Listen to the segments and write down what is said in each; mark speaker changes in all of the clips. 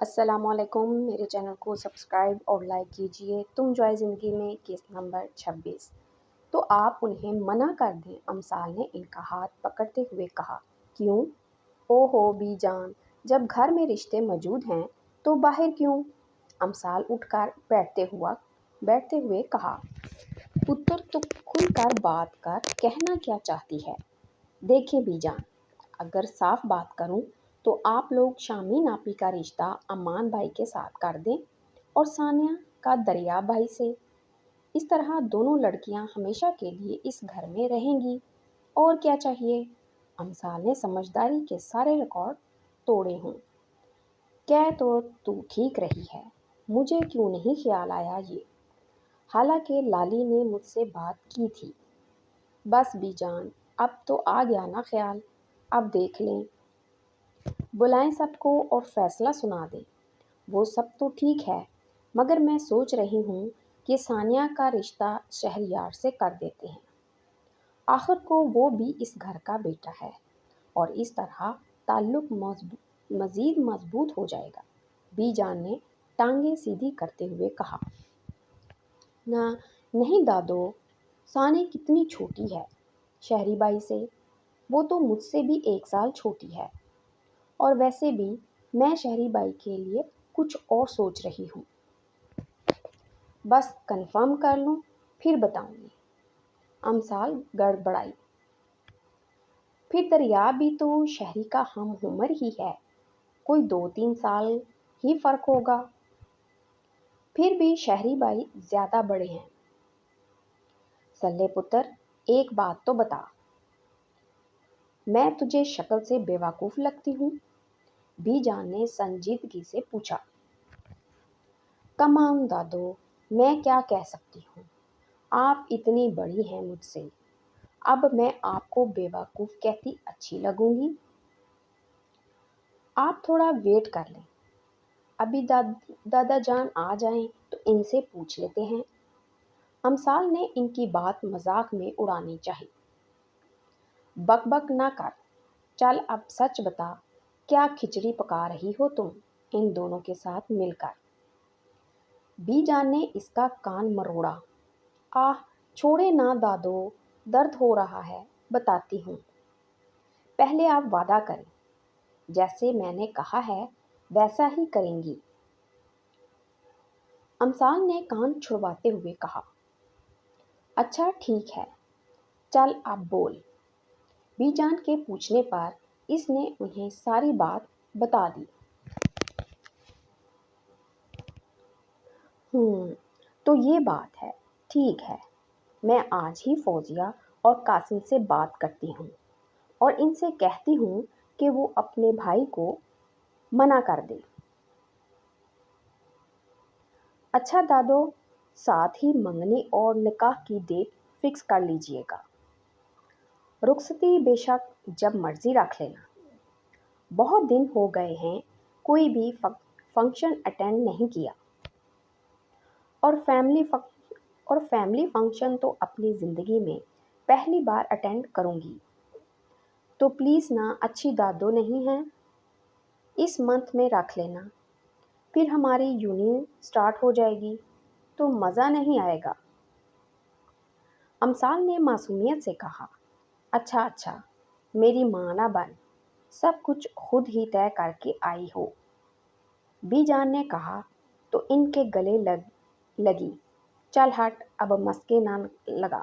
Speaker 1: السلام علیکم، میرے چینل کو سبسکرائب اور لائک کیجئے۔ تم جو ہے زندگی میں کیس نمبر 26۔ تو آپ انہیں منع کر دیں، امثال نے ان کا ہاتھ پکڑتے ہوئے کہا۔ کیوں؟ او ہو بی جان، جب گھر میں رشتے موجود ہیں تو باہر کیوں؟ امثال اٹھ کر بیٹھتے ہوئے کہا۔ پتر تو کھل کر بات کر، کہنا کیا چاہتی ہے؟ دیکھیں بی جان، اگر صاف بات کروں تو آپ لوگ شامی ناپی کا رشتہ امان بھائی کے ساتھ کر دیں اور ثانیہ کا دریا بھائی سے۔ اس طرح دونوں لڑکیاں ہمیشہ کے لیے اس گھر میں رہیں گی، اور کیا چاہیے؟ امثال نے سمجھداری کے سارے ریکارڈ توڑے ہوں۔ کہہ تو ٹھیک رہی ہے، مجھے کیوں نہیں خیال آیا یہ؟ حالانکہ لالی نے مجھ سے بات کی تھی۔ بس بی جان، اب تو آ گیا نا خیال، اب دیکھ لیں، بلائیں سب کو اور فیصلہ سنا دیں۔ وہ سب تو ٹھیک ہے، مگر میں سوچ رہی ہوں کہ ثانیہ کا رشتہ شہریار سے کر دیتے ہیں۔ آخر کو وہ بھی اس گھر کا بیٹا ہے، اور اس طرح تعلق مزید مضبوط ہو جائے گا۔ بی جان نے ٹانگیں سیدھی کرتے ہوئے کہا۔ نہیں دادو، ثانی کتنی چھوٹی ہے شہری بائی سے، وہ تو مجھ سے بھی 1 سال چھوٹی ہے، اور ویسے بھی میں شہری بائی کے لیے کچھ اور سوچ رہی ہوں۔ بس کنفرم کر لوں پھر بتاؤں گی، امثال گڑبڑائی۔ پھر دریا بھی تو شہری کا ہم عمر ہی ہے، کوئی 2-3 سال ہی فرق ہوگا۔ پھر بھی شہری بائی زیادہ بڑے ہیں۔ سلے پتر، ایک بات تو بتا، میں تجھے شکل سے بیوقوف لگتی ہوں؟ بی جان نے سنجیدگی سے پوچھا۔ کم آن دادو، میں کیا کہہ سکتی ہوں؟ آپ اتنی بڑی ہیں مجھ سے، اب میں آپ کو بیوقوف کہتی اچھی لگوں گی؟ آپ تھوڑا ویٹ کر لیں، ابھی دادا جان آ جائیں تو ان سے پوچھ لیتے ہیں۔ امثال نے ان کی بات مذاق میں اڑانی چاہی۔ بک بک نہ کر، چل اب سچ بتا، کیا کھچڑی پکا رہی ہو تم ان دونوں کے ساتھ مل کر؟ بی جان نے اس کا کان مروڑا۔ آہ چھوڑے نہ دادو، درد ہو رہا ہے، بتاتی ہوں۔ پہلے آپ وعدہ کریں، جیسے میں نے کہا ہے ویسا ہی کریں گی؟ امثال نے کان چھڑواتے ہوئے کہا۔ اچھا ٹھیک ہے، چل اب بول۔ بی جان کے پوچھنے پر اس نے انہیں ساری بات بتا دی۔ تو یہ بات ہے، ٹھیک ہے، میں آج ہی فوزیہ اور قاسم سے بات کرتی ہوں اور ان سے کہتی ہوں کہ وہ اپنے بھائی کو منع کر دے۔ اچھا دادو، ساتھ ہی منگنی اور نکاح کی ڈیٹ فکس کر لیجئے گا۔ رخصتی بے شک جب مرضی رکھ لینا۔ بہت دن ہو گئے ہیں کوئی بھی فنکشن اٹینڈ نہیں کیا، اور فیملی فنکشن تو اپنی زندگی میں پہلی بار اٹینڈ کروں گی۔ تو پلیز نا اچھی دادو نہیں ہیں، اس منتھ میں رکھ لینا، پھر ہماری یونین سٹارٹ ہو جائے گی تو مزہ نہیں آئے گا۔ امثال نے معصومیت سے کہا۔ اچھا، میری ماں نہ بن، سب کچھ خود ہی طے کر کے آئی ہو۔ بی جان نے کہا تو ان کے گلے لگی۔ چل ہٹ، اب مسکے نہ لگا۔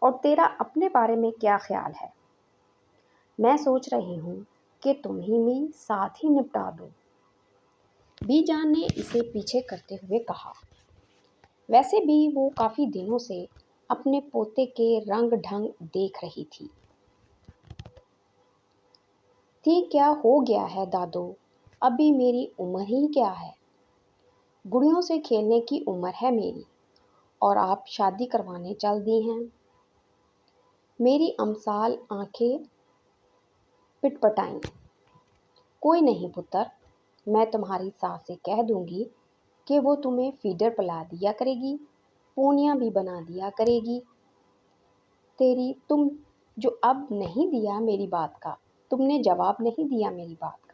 Speaker 1: اور تیرا اپنے بارے میں کیا خیال ہے؟ میں سوچ رہی ہوں کہ تمہیں بھی ساتھ ہی نپٹا دوں۔ بی جان نے اسے پیچھے کرتے ہوئے کہا۔ ویسے بھی وہ کافی دنوں سے اپنے پوتے کے رنگ ڈھنگ دیکھ رہی تھی۔ کیا ہو گیا ہے دادو، ابھی میری عمر ہی کیا ہے؟ گڑیوں سے کھیلنے کی عمر ہے میری، اور آپ شادی کروانے چل دی ہیں؟ میری امثال آنکھیں پٹپٹائیں۔ کوئی نہیں پتر، میں تمہاری ساس سے کہہ دوں گی کہ وہ تمہیں فیڈر پلا دیا کرے گی، پونیاں بھی بنا دیا کرے گی۔ تم جو اب نہیں دیا میری بات کا، تم نے جواب نہیں دیا میری بات کا۔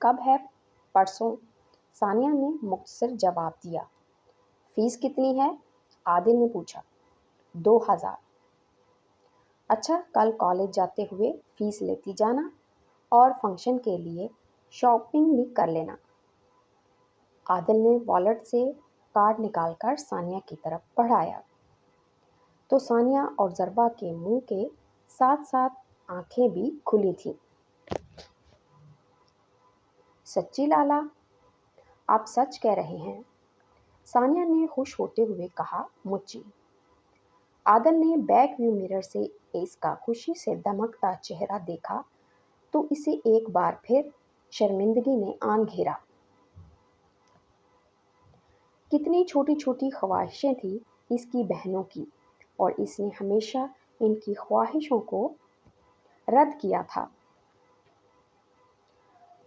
Speaker 1: کب ہے؟ پرسوں، ثانیہ نے مختصر جواب دیا۔ فیس کتنی ہے؟ عادل نے پوچھا۔ 2000۔ اچھا، کل کالج جاتے ہوئے فیس لیتی جانا اور فنکشن کے لیے شاپنگ بھی کر لینا۔ عادل نے والیٹ سے کارڈ نکال کر ثانیہ کی طرف بڑھایا تو ثانیہ اور ضربہ کے منہ کے ساتھ ساتھ آنکھیں بھی کھلی تھیں۔ سچی لالا، آپ سچ کہہ رہے ہیں؟ ثانیہ نے خوش ہوتے ہوئے کہا۔ مجھے۔ عادل نے بیک ویو مرر سے اس کا خوشی سے دمکتا چہرہ دیکھا تو اسے ایک بار پھر شرمندگی نے آن گھیرا۔ کتنی چھوٹی چھوٹی خواہشیں تھیں اس کی بہنوں کی، اور اس نے ہمیشہ ان کی خواہشوں کو رد کیا تھا۔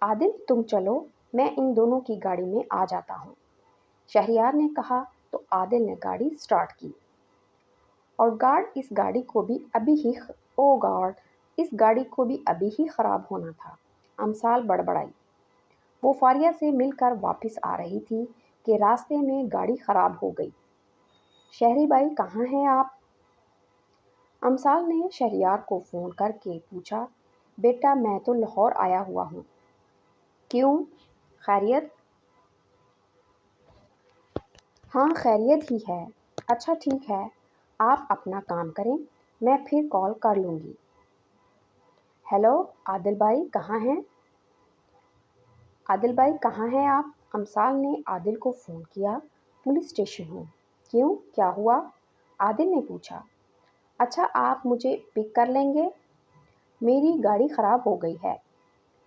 Speaker 1: عادل، تم چلو، میں ان دونوں کی گاڑی میں آ جاتا ہوں، شہریار نے کہا تو عادل نے گاڑی سٹارٹ کی۔ اور گارڈ اس گاڑی کو بھی ابھی ہی خراب ہونا تھا، امثال بڑبڑائی۔ وہ فاریہ سے مل کر واپس آ رہی تھی کہ راستے میں گاڑی خراب ہو گئی۔ شہری بھائی کہاں ہیں آپ؟ امثال نے شہریار کو فون کر کے پوچھا۔ بیٹا، میں تو لاہور آیا ہوا ہوں۔ کیوں؟ خیریت؟ ہاں، خیریت ہی ہے۔ اچھا ٹھیک ہے، آپ اپنا کام کریں، میں پھر کال کر لوں گی۔ ہیلو، عادل بھائی کہاں ہیں؟ عادل بھائی کہاں ہیں آپ؟ امثال نے عادل کو فون کیا۔ پولیس اسٹیشن ہوں۔ کیوں، کیا ہوا؟ عادل نے پوچھا۔ اچھا، آپ مجھے پک کر لیں گے؟ میری گاڑی خراب ہو گئی ہے۔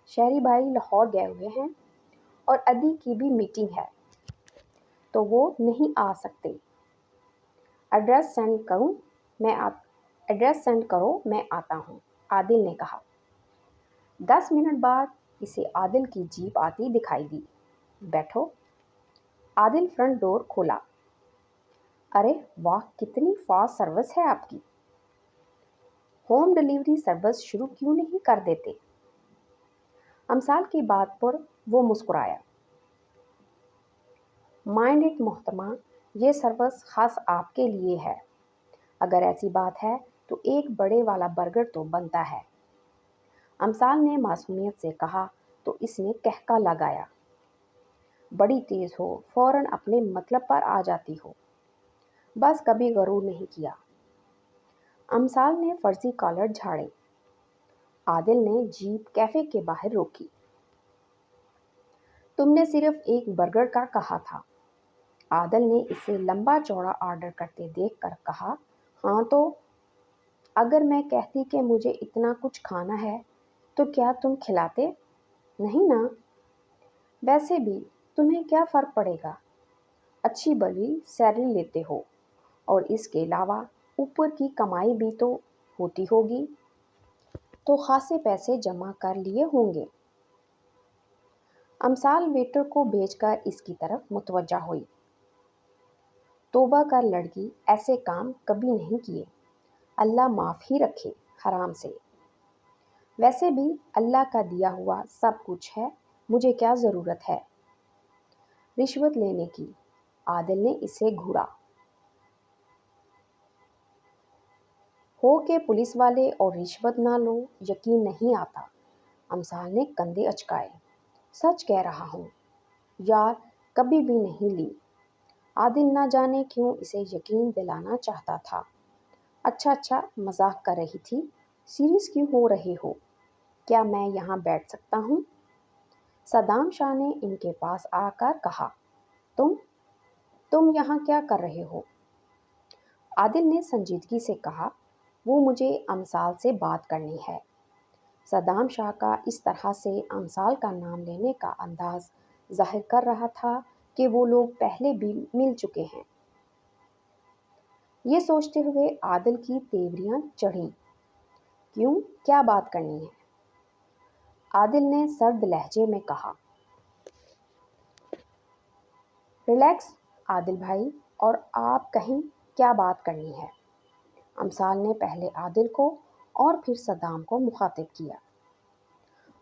Speaker 1: شہری بھائی لاہور گئے ہوئے ہیں اور ادی کی بھی میٹنگ ہے تو وہ نہیں آ سکتے۔ ایڈریس سینڈ کرو، میں آتا ہوں، عادل نے کہا۔ 10 منٹ بعد اسے عادل کی جیپ آتی دکھائی دی۔ بیٹھو۔ عادل فرنٹ ڈور کھولا۔ ارے واہ، کتنی فاسٹ سروس ہے آپ کی۔ ہوم ڈیلیوری سروس شروع کیوں نہیں کر دیتے؟ امثال کی بات پر وہ مسکرایا۔ مائنڈ اٹ محترمہ، یہ سروس خاص آپ کے لیے ہے۔ اگر ایسی بات ہے تو ایک بڑے والا برگر تو بنتا ہے۔ امثال نے معصومیت سے کہا تو اس نے کہکا لگایا۔ بڑی تیز ہو، فوراً اپنے مطلب پر آ جاتی ہو، بس کبھی غرور نہیں کیا۔ امثال نے فرضی کالر جھاڑے۔ عادل نے جیپ کیفے کے باہر روکی۔ تم نے صرف ایک برگر کا کہا تھا۔ عادل نے اسے لمبا چوڑا آرڈر کرتے دیکھ کر کہا۔ ہاں تو؟ اگر میں کہتی کہ مجھے اتنا کچھ کھانا ہے تو کیا تم کھلاتے؟ نہیں نا؟ ویسے بھی تمہیں کیا فرق پڑے گا، اچھی بڑی سیلری لیتے ہو، اور اس کے علاوہ اوپر کی کمائی بھی تو ہوتی ہوگی، تو خاصے پیسے جمع کر لیے ہوں گے۔ امثال ویٹر کو بھیج کر اس کی طرف متوجہ ہوئی۔ توبہ کر لڑکی، ایسے کام کبھی نہیں کیے، اللہ معاف ہی رکھے حرام سے۔ ویسے بھی اللہ کا دیا ہوا سب کچھ ہے، مجھے کیا ضرورت ہے رشوت لینے کی؟ عادل نے اسے گھورا۔ ہو کہ پولیس والے اور رشوت نہ لو، یقین نہیں آتا۔ امثال نے کندھے اچکائے۔ سچ کہہ رہا ہوں یار، کبھی بھی نہیں لی۔ عادل نہ جانے کیوں اسے یقین دلانا چاہتا تھا۔ اچھا، مذاق کر رہی تھی، سیریس کیوں ہو رہے ہو؟ کیا میں یہاں بیٹھ سکتا ہوں؟ صدام شاہ نے ان کے پاس آ کر کہا۔ تم یہاں کیا کر رہے ہو؟ عادل نے سنجیدگی سے کہا، وہ مجھے امثال سے بات کرنی ہے۔ صدام شاہ کا اس طرح سے امثال کا نام لینے کا انداز ظاہر کر رہا تھا کہ وہ لوگ پہلے بھی مل چکے ہیں۔ یہ سوچتے ہوئے عادل کی تیوریاں چڑھیں۔ کیوں، کیا بات کرنی ہے؟ عادل نے سرد لہجے میں کہا۔ ریلیکس عادل بھائی، اور آپ کہیں کیا بات کرنی ہے؟ امثال نے پہلے عادل کو اور پھر صدام کو مخاطب کیا۔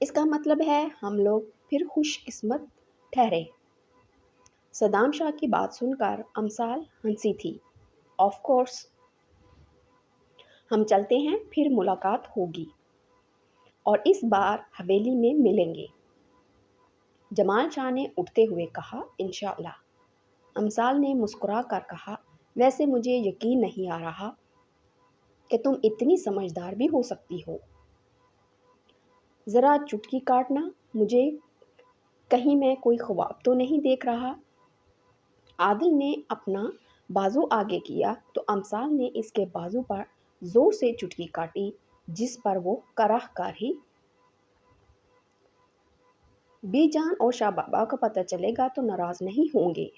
Speaker 1: اس کا مطلب ہے ہم لوگ پھر خوش قسمت ٹھہرے۔ صدام شاہ کی بات سن کر امثال ہنسی تھی۔ آف کورس، ہم چلتے ہیں، پھر ملاقات ہوگی اور اس بار حویلی میں ملیں گے۔ جمال شاہ نے اٹھتے ہوئے کہا، انشاءاللہ۔ امثال نے مسکرا کر کہا، ویسے مجھے یقین نہیں آ رہا کہ تم اتنی سمجھدار بھی ہو سکتی ہو۔ ذرا چٹکی کاٹنا، مجھے کہیں میں کوئی خواب تو نہیں دیکھ رہا۔ عادل نے اپنا بازو آگے کیا تو امثال نے اس کے بازو پر زور سے چٹکی کاٹی، جس پر وہ کرہ کر ہی بی جان اور شاہ بابا کو پتہ چلے گا تو ناراض نہیں ہوں گے۔